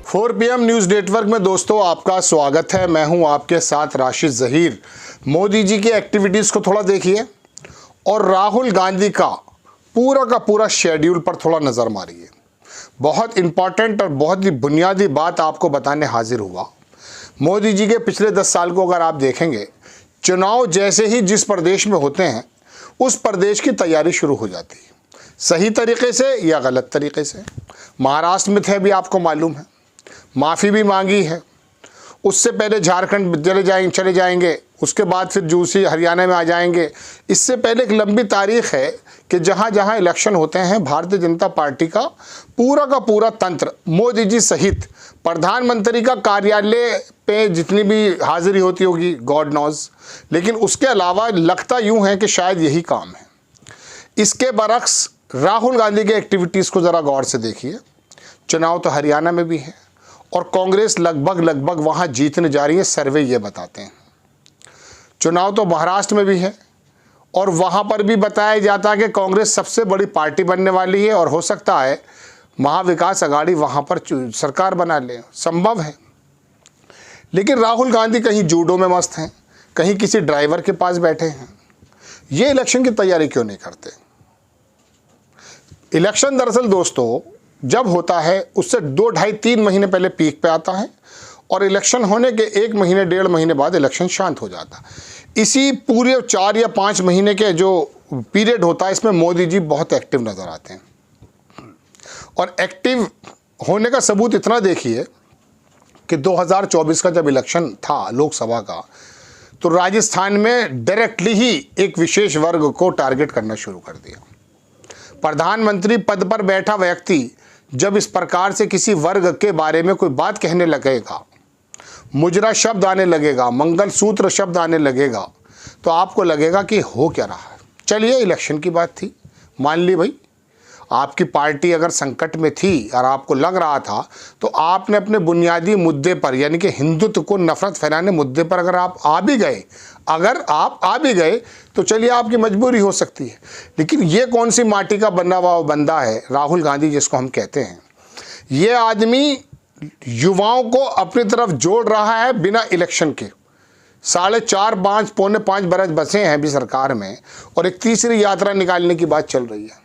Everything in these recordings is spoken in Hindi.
4 PM न्यूज़ नेटवर्क में दोस्तों आपका स्वागत है। मैं हूं आपके साथ राशिद ज़हीर। मोदी जी की एक्टिविटीज़ को थोड़ा देखिए और राहुल गांधी का पूरा शेड्यूल पर थोड़ा नज़र मारिए। बहुत इंपॉर्टेंट और बहुत ही बुनियादी बात आपको बताने हाजिर हुआ। मोदी जी के पिछले 10 साल को अगर आप देखेंगे, चुनाव जैसे ही जिस प्रदेश में होते हैं उस प्रदेश की तैयारी शुरू हो जाती है, सही तरीके से या गलत तरीके से। महाराष्ट्र में थे, भी आपको मालूम है, माफ़ी भी मांगी है। उससे पहले झारखंड चले जाएंगे, उसके बाद फिर दूसरी हरियाणा में आ जाएंगे। इससे पहले एक लंबी तारीख है कि जहाँ जहाँ इलेक्शन होते हैं भारतीय जनता पार्टी का पूरा तंत्र, मोदी जी सहित प्रधानमंत्री का कार्यालय पे जितनी भी हाजिरी होती होगी गॉड नोज, लेकिन उसके अलावा लगता यूँ है कि शायद यही काम है। इसके बरक्स राहुल गांधी के एक्टिविटीज़ को ज़रा गौर से देखिए। चुनाव तो हरियाणा में भी है और कांग्रेस लगभग वहाँ जीतने जा रही है, सर्वे ये बताते हैं। चुनाव तो महाराष्ट्र में भी है और वहाँ पर भी बताया जाता है कि कांग्रेस सबसे बड़ी पार्टी बनने वाली है और हो सकता है महाविकास अघाड़ी वहाँ पर सरकार बना ले, संभव है। लेकिन राहुल गांधी कहीं जूडो में मस्त हैं, कहीं किसी ड्राइवर के पास बैठे हैं। ये इलेक्शन की तैयारी क्यों नहीं करते? इलेक्शन दरअसल दोस्तों जब होता है उससे 2, 2.5, 3 महीने पहले पीक पे आता है और इलेक्शन होने के 1 महीने 1.5 महीने बाद इलेक्शन शांत हो जाता है। इसी पूरे 4 या 5 महीने के जो पीरियड होता है इसमें मोदी जी बहुत एक्टिव नज़र आते हैं। और एक्टिव होने का सबूत इतना देखिए कि 2024 का जब इलेक्शन था लोकसभा का, तो राजस्थान में डायरेक्टली ही एक विशेष वर्ग को टारगेट करना शुरू कर दिया। प्रधानमंत्री पद पर बैठा व्यक्ति जब इस प्रकार से किसी वर्ग के बारे में कोई बात कहने लगेगा, मुजरा शब्द आने लगेगा, मंगलसूत्र शब्द आने लगेगा, तो आपको लगेगा कि हो क्या रहा है। चलिए, इलेक्शन की बात थी, मान ली भाई आपकी पार्टी अगर संकट में थी और आपको लग रहा था तो आपने अपने बुनियादी मुद्दे पर, यानी कि हिंदुत्व को नफरत फैलाने मुद्दे पर अगर आप आ भी गए तो चलिए आपकी मजबूरी हो सकती है। लेकिन ये कौन सी माटी का बना हुआ बंदा है राहुल गांधी जिसको हम कहते हैं। ये आदमी युवाओं को अपनी तरफ जोड़ रहा है बिना इलेक्शन के। 4.5, 5 बरस बसे हैं अभी सरकार में और एक तीसरी यात्रा निकालने की बात चल रही है।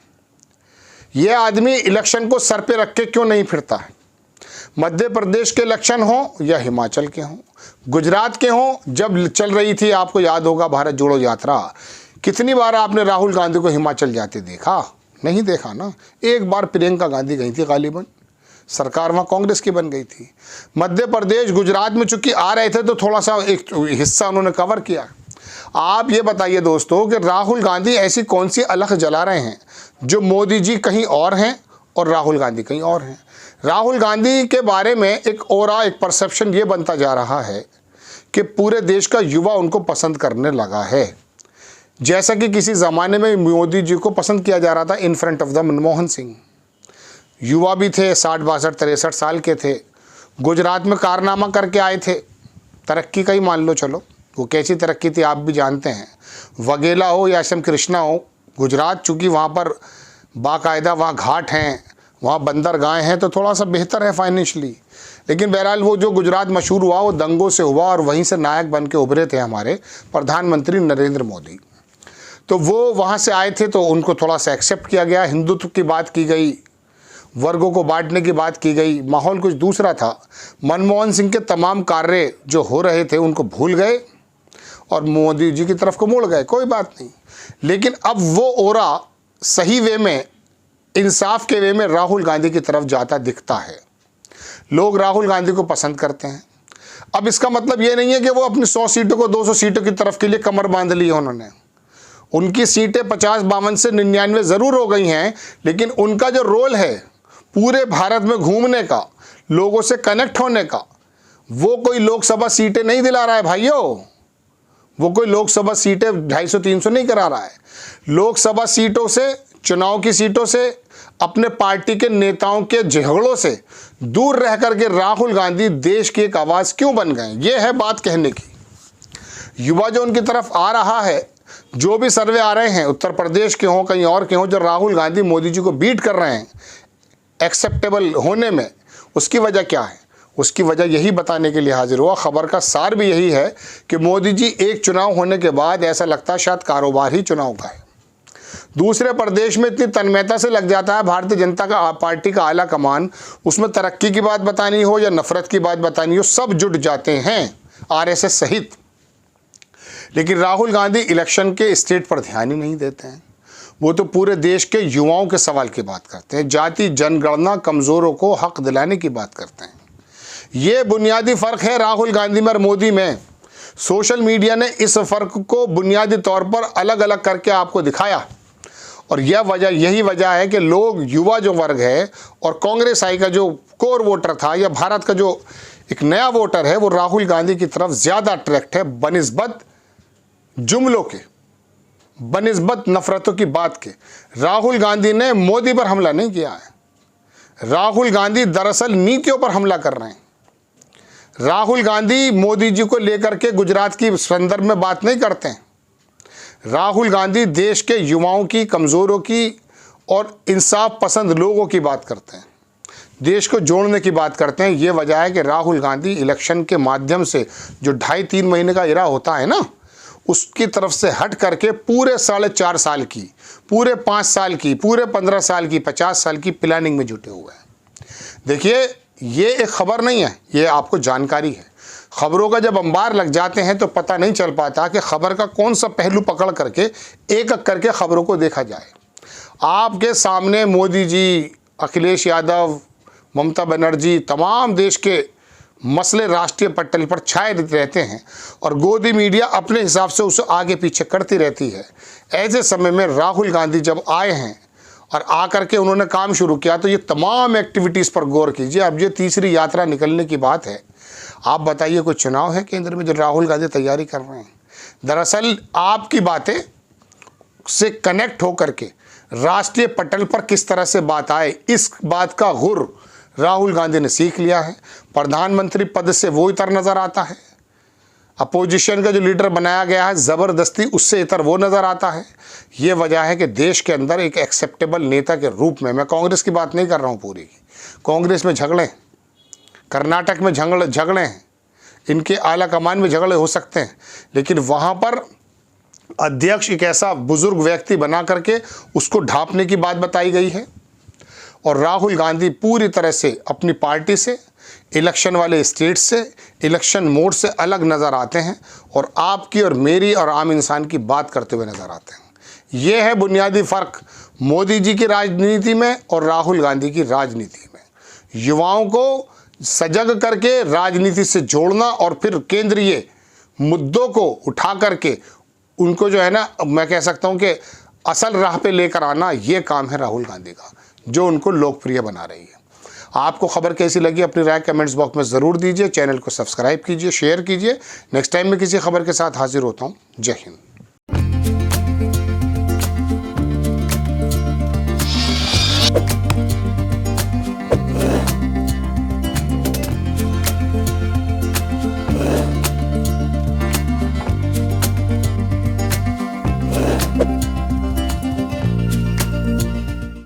ये आदमी इलेक्शन को सर पे रख के क्यों नहीं फिरता है? मध्य प्रदेश के इलेक्शन हो या हिमाचल के हों, गुजरात के हों, जब चल रही थी आपको याद होगा भारत जोड़ो यात्रा, कितनी बार आपने राहुल गांधी को हिमाचल जाते देखा? नहीं देखा ना। एक बार प्रियंका गांधी गई थी गालिबन, सरकार वहाँ कांग्रेस की बन गई थी। मध्य प्रदेश गुजरात में चूंकि आ रहे थे तो थोड़ा सा एक हिस्सा उन्होंने कवर किया। आप ये बताइए दोस्तों कि राहुल गांधी ऐसी कौन सी अलख जला रहे हैं जो मोदी जी कहीं और हैं और राहुल गांधी कहीं और हैं। राहुल गांधी के बारे में एक परसेप्शन ये बनता जा रहा है कि पूरे देश का युवा उनको पसंद करने लगा है, जैसा कि किसी ज़माने में मोदी जी को पसंद किया जा रहा था in front of the Manmohan Singh. युवा भी थे, 60, 62, 63 साल के थे, गुजरात में कारनामा करके आए थे, तरक्की का ही मान लो चलो। वो कैसी तरक्की थी आप भी जानते हैं। वघेला हो या SM कृष्णा हो, गुजरात चूँकि वहाँ पर बाकायदा वहाँ घाट हैं, वहाँ बंदरगाह हैं, तो थोड़ा सा बेहतर है फाइनेंशली। लेकिन बहरहाल वो जो गुजरात मशहूर हुआ वो दंगों से हुआ और वहीं से नायक बन के उभरे थे हमारे प्रधानमंत्री नरेंद्र मोदी। तो वो वहाँ से आए थे तो उनको थोड़ा सा एक्सेप्ट किया गया, हिंदुत्व की बात की गई, वर्गों को बांटने की बात की गई। माहौल कुछ दूसरा था। मनमोहन सिंह के तमाम कार्य जो हो रहे थे उनको भूल गए और मोदी जी की तरफ को मुड़ गए, कोई बात नहीं। लेकिन अब वो ओरा सही वे में, इंसाफ के वे में राहुल गांधी की तरफ जाता दिखता है। लोग राहुल गांधी को पसंद करते हैं। अब इसका मतलब ये नहीं है कि वो अपनी 100 सीटों को 200 सीटों की तरफ के लिए कमर बांध ली है उन्होंने। उनकी सीटें 50-52 से 99 ज़रूर हो गई हैं, लेकिन उनका जो रोल है पूरे भारत में घूमने का, लोगों से कनेक्ट होने का, वो कोई लोकसभा सीटें नहीं दिला रहा है भाइयों। वो कोई लोकसभा सीटें 250-300 नहीं करा रहा है। लोकसभा सीटों से, चुनाव की सीटों से, अपने पार्टी के नेताओं के झगड़ों से दूर रह करके राहुल गांधी देश की एक आवाज़ क्यों बन गए? ये है बात कहने की। युवा जो उनकी तरफ आ रहा है, जो भी सर्वे आ रहे हैं उत्तर प्रदेश के हों कहीं और के हों, जो राहुल गांधी मोदी जी को बीट कर रहे हैं एक्सेप्टेबल होने में, उसकी वजह क्या है? उसकी वजह यही बताने के लिए हाजिर हुआ। खबर का सार भी यही है कि मोदी जी एक चुनाव होने के बाद ऐसा लगता है शायद कारोबार ही चुनाव का है। दूसरे प्रदेश में इतनी तन्मयता से लग जाता है भारतीय जनता पार्टी का आला कमान, उसमें तरक्की की बात बतानी हो या नफरत की बात बतानी हो, सब जुट जाते हैं आरएसएस सहित। लेकिन राहुल गांधी इलेक्शन के स्टेट पर ध्यान ही नहीं देते हैं। वो तो पूरे देश के युवाओं के सवाल की बात करते हैं, जाति जनगणना कमज़ोरों को हक दिलाने की बात करते हैं। ये बुनियादी फ़र्क है राहुल गांधी में और मोदी में। सोशल मीडिया ने इस फ़र्क को बुनियादी तौर पर अलग अलग करके आपको दिखाया, और यही वजह है कि लोग, युवा जो वर्ग है और कांग्रेस आई का जो कोर वोटर था या भारत का जो एक नया वोटर है, वो राहुल गांधी की तरफ ज़्यादा अट्रैक्ट है बनिस्बत जुमलों के, बनिस्बत नफरतों की बात के। राहुल गांधी ने मोदी पर हमला नहीं किया है। राहुल गांधी दरअसल नीतियों पर हमला कर रहे हैं। राहुल गांधी मोदी जी को लेकर के गुजरात की संदर्भ में बात नहीं करते हैं। राहुल गांधी देश के युवाओं की, कमज़ोरों की और इंसाफ पसंद लोगों की बात करते हैं, देश को जोड़ने की बात करते हैं। ये वजह है कि राहुल गांधी इलेक्शन के माध्यम से जो 2.5-3 महीने का इरा होता है ना, उसकी तरफ से हट करके पूरे 4.5 साल की, पूरे 5 साल की, पूरे 15 साल की, 50 साल की प्लानिंग में जुटे हुए हैं। देखिए, ये एक खबर नहीं है, ये आपको जानकारी है। खबरों का जब अंबार लग जाते हैं तो पता नहीं चल पाता कि खबर का कौन सा पहलू पकड़ करके एक एक करके खबरों को देखा जाए। आपके सामने मोदी जी, अखिलेश यादव, ममता बनर्जी, तमाम देश के मसले राष्ट्रीय पटल पर छाए रहते हैं और गोदी मीडिया अपने हिसाब से उसे आगे पीछे करती रहती है। ऐसे समय में राहुल गांधी जब आए हैं और आकर के उन्होंने काम शुरू किया, तो ये तमाम एक्टिविटीज़ पर गौर कीजिए। अब ये तीसरी यात्रा निकलने की बात है। आप बताइए, कोई चुनाव है केंद्र में जो राहुल गांधी तैयारी कर रहे हैं? दरअसल आपकी बातें से कनेक्ट होकर के राष्ट्रीय पटल पर किस तरह से बात आए, इस बात का गुर राहुल गांधी ने सीख लिया है। प्रधानमंत्री पद से वो इतर नज़र आता है, अपोजिशन का जो लीडर बनाया गया है ज़बरदस्ती उससे इतर वो नज़र आता है। ये वजह है कि देश के अंदर एक एक्सेप्टेबल नेता के रूप में, मैं कांग्रेस की बात नहीं कर रहा हूँ पूरी की, कांग्रेस में झगड़े, कर्नाटक में झगड़े हैं, इनके आला कमान में झगड़े हो सकते हैं, लेकिन वहाँ पर अध्यक्ष एक ऐसा बुजुर्ग व्यक्ति बना करके उसको ढांपने की बात बताई गई है। और राहुल गांधी पूरी तरह से अपनी पार्टी से, इलेक्शन वाले स्टेट से, इलेक्शन मोड से अलग नज़र आते हैं और आपकी और मेरी और आम इंसान की बात करते हुए नज़र आते हैं। ये है बुनियादी फ़र्क मोदी जी की राजनीति में और राहुल गांधी की राजनीति में। युवाओं को सजग करके राजनीति से जोड़ना और फिर केंद्रीय मुद्दों को उठा करके उनको जो है ना, मैं कह सकता हूँ कि असल राह पे लेकर आना, ये काम है राहुल गांधी का, जो उनको लोकप्रिय बना रही है। आपको खबर कैसी लगी अपनी राय कमेंट्स बॉक्स में ज़रूर दीजिए। चैनल को सब्सक्राइब कीजिए, शेयर कीजिए। नेक्स्ट टाइम मैं किसी खबर के साथ हाजिर होता हूँ। जय हिंद।